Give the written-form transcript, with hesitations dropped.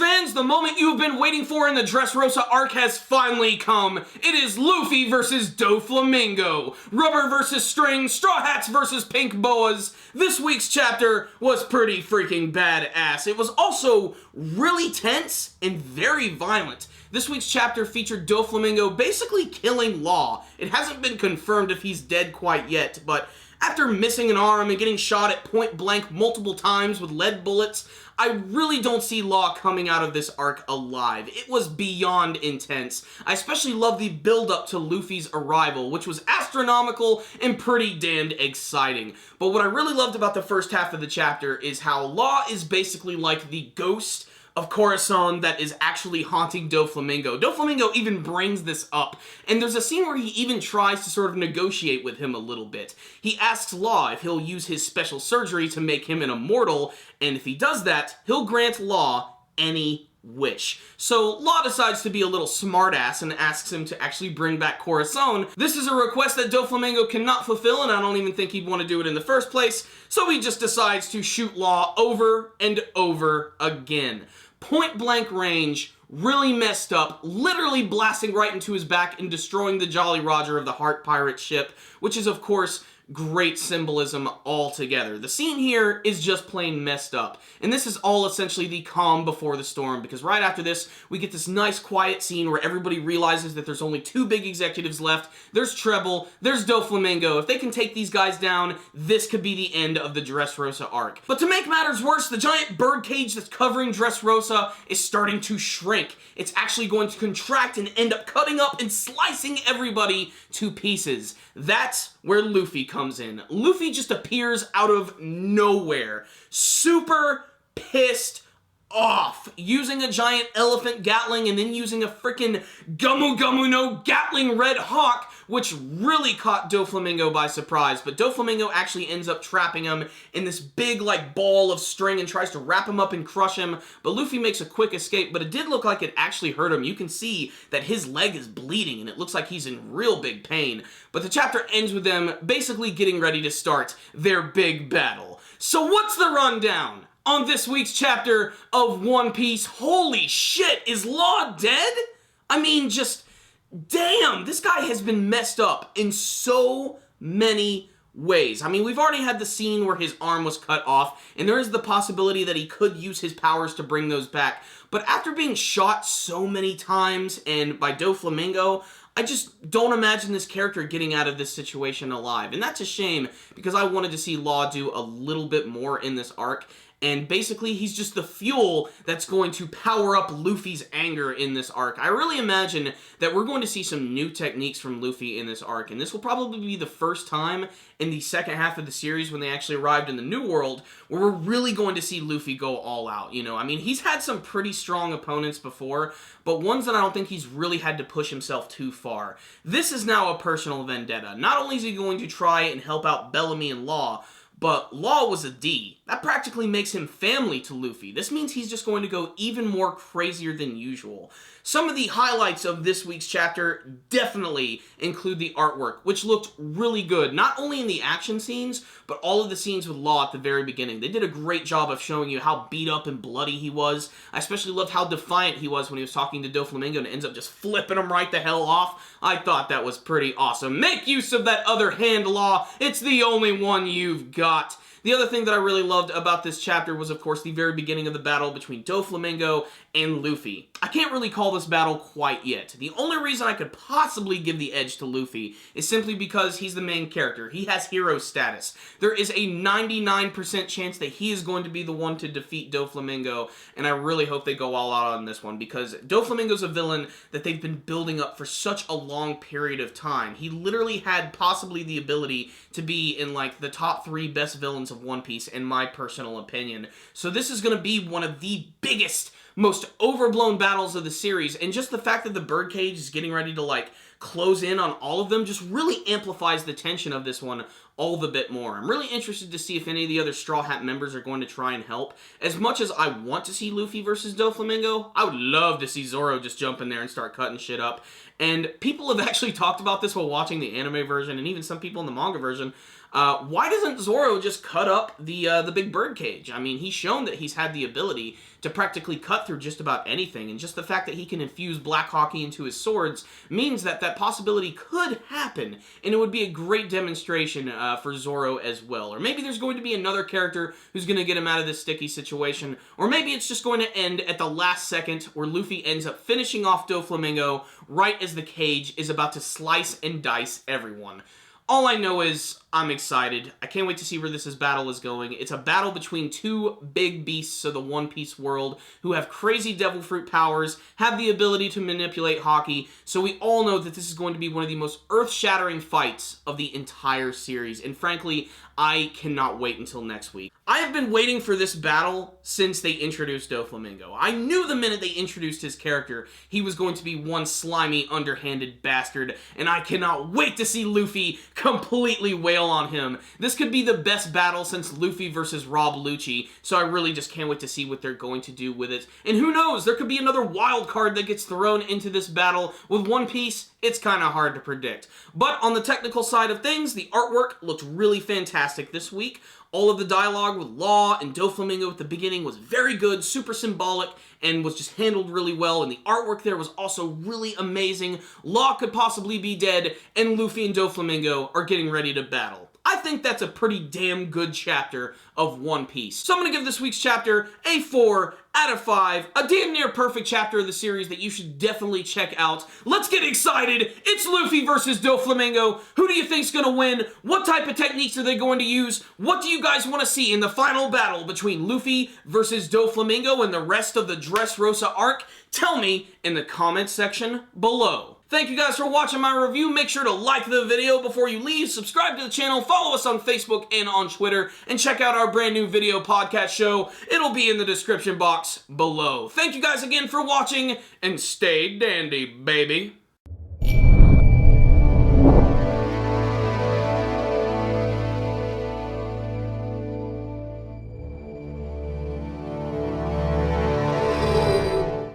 fans, the moment you've been waiting for in the Dressrosa arc has finally come. It is Luffy versus Doflamingo. Rubber versus string, straw hats versus pink boas. This week's chapter was pretty freaking badass. It was also really tense and very violent. This week's chapter featured Doflamingo basically killing Law. It hasn't been confirmed if he's dead quite yet, but after missing an arm and getting shot at point blank multiple times with lead bullets, I really don't see Law coming out of this arc alive. It was beyond intense. I especially love the build-up to Luffy's arrival, which was astronomical and pretty damned exciting. But what I really loved about the first half of the chapter is how Law is basically like the ghost of Corazon that is actually haunting Doflamingo. Doflamingo even brings this up, and there's a scene where he even tries to sort of negotiate with him a little bit. He asks Law if he'll use his special surgery to make him an immortal, and if he does that, he'll grant Law any wish. So Law decides to be a little smartass and asks him to actually bring back Corazon. This is a request that Doflamingo cannot fulfill, and I don't even think he'd want to do it in the first place, so he just decides to shoot Law over and over again. Point blank range, really messed up, literally blasting right into his back and destroying the Jolly Roger of the Heart Pirate ship, which is of course great symbolism altogether. The scene here is just plain messed up, and this is all essentially the calm before the storm, because right after this, we get this nice quiet scene where everybody realizes that there's only two big executives left. There's Treble, there's Doflamingo. If they can take these guys down, this could be the end of the Dressrosa arc. But to make matters worse, the giant birdcage that's covering Dressrosa is starting to shrink. It's actually going to contract and end up cutting up and slicing everybody to pieces. That's where Luffy comes in. Luffy just appears out of nowhere, super pissed off, using a giant elephant Gatling and then using a frickin' Gumu Gumu no Gatling Red Hawk, which really caught Doflamingo by surprise. But Doflamingo actually ends up trapping him in this big like ball of string and tries to wrap him up and crush him, but Luffy makes a quick escape, but it did look like it actually hurt him. You can see that his leg is bleeding and it looks like he's in real big pain. But the chapter ends with them basically getting ready to start their big battle. So what's the rundown on this week's chapter of One Piece? Holy shit, is Law dead? I mean, just damn, this guy has been messed up in so many ways. I mean, we've already had the scene where his arm was cut off, and there is the possibility that he could use his powers to bring those back. But after being shot so many times, and by Doflamingo, I just don't imagine this character getting out of this situation alive. And that's a shame, because I wanted to see Law do a little bit more in this arc. And basically, he's just the fuel that's going to power up Luffy's anger in this arc. I really imagine that we're going to see some new techniques from Luffy in this arc, and this will probably be the first time in the second half of the series when they actually arrived in the New World where we're really going to see Luffy go all out, you know? I mean, he's had some pretty strong opponents before, but ones that I don't think he's really had to push himself too far. This is now a personal vendetta. Not only is he going to try and help out Bellamy and Law, but Law was a D. That practically makes him family to Luffy. This means he's just going to go even more crazier than usual. Some of the highlights of this week's chapter definitely include the artwork, which looked really good, not only in the action scenes, but all of the scenes with Law at the very beginning. They did a great job of showing you how beat up and bloody he was. I especially loved how defiant he was when he was talking to Doflamingo and ends up just flipping him right the hell off. I thought that was pretty awesome. Make use of that other hand, Law. It's the only one you've got. The other thing that I really loved about this chapter was, of course, the very beginning of the battle between Doflamingo and Luffy. I can't really call this battle quite yet. The only reason I could possibly give the edge to Luffy is simply because he's the main character. He has hero status. There is a 99% chance that he is going to be the one to defeat Doflamingo, and I really hope they go all out on this one, because Doflamingo's a villain that they've been building up for such a long period of time. He literally had possibly the ability to be in, like, the top 3 best villains of One Piece, in my personal opinion. So this is going to be one of the biggest, most overblown battles of the series, and just the fact that the birdcage is getting ready to, like, close in on all of them just really amplifies the tension of this one all the bit more. I'm really interested to see if any of the other Straw Hat members are going to try and help. As much as I want to see Luffy versus Doflamingo, I would love to see Zoro just jump in there and start cutting shit up. And people have actually talked about this while watching the anime version, and even some people in the manga version, Why doesn't Zoro just cut up the big bird cage? I mean, he's shown that he's had the ability to practically cut through just about anything, and just the fact that he can infuse black hockey into his swords means that that possibility could happen, and it would be a great demonstration for Zoro as well. Or maybe there's going to be another character who's going to get him out of this sticky situation, or maybe it's just going to end at the last second where Luffy ends up finishing off Doflamingo right as the cage is about to slice and dice everyone. All I know is I'm excited. I can't wait to see where this battle is going. It's a battle between two big beasts of the One Piece world who have crazy devil fruit powers, have the ability to manipulate hockey, so we all know that this is going to be one of the most earth-shattering fights of the entire series, and frankly, I cannot wait until next week. I have been waiting for this battle since they introduced Doflamingo. I knew the minute they introduced his character, he was going to be one slimy, underhanded bastard, and I cannot wait to see Luffy completely wail on him. This could be the best battle since Luffy versus Rob Lucci, so I really just can't wait to see what they're going to do with it. And who knows, there could be another wild card that gets thrown into this battle. With One Piece, it's kind of hard to predict. But on the technical side of things, the artwork looked really fantastic this week. All of the dialogue with Law and Doflamingo at the beginning was very good, super symbolic, and was just handled really well, and the artwork there was also really amazing. Law could possibly be dead, and Luffy and Doflamingo are getting ready to battle. I think that's a pretty damn good chapter of One Piece. So I'm going to give this week's chapter a 4 out of 5, a damn near perfect chapter of the series that you should definitely check out. Let's get excited! It's Luffy versus Doflamingo. Who do you think's going to win? What type of techniques are they going to use? What do you guys want to see in the final battle between Luffy versus Doflamingo and the rest of the Dressrosa arc? Tell me in the comments section below. Thank you guys for watching my review. Make sure to like the video before you leave, subscribe to the channel, follow us on Facebook and on Twitter, and check out our brand new video podcast show. It'll be in the description box below. Thank you guys again for watching, and stay dandy, baby.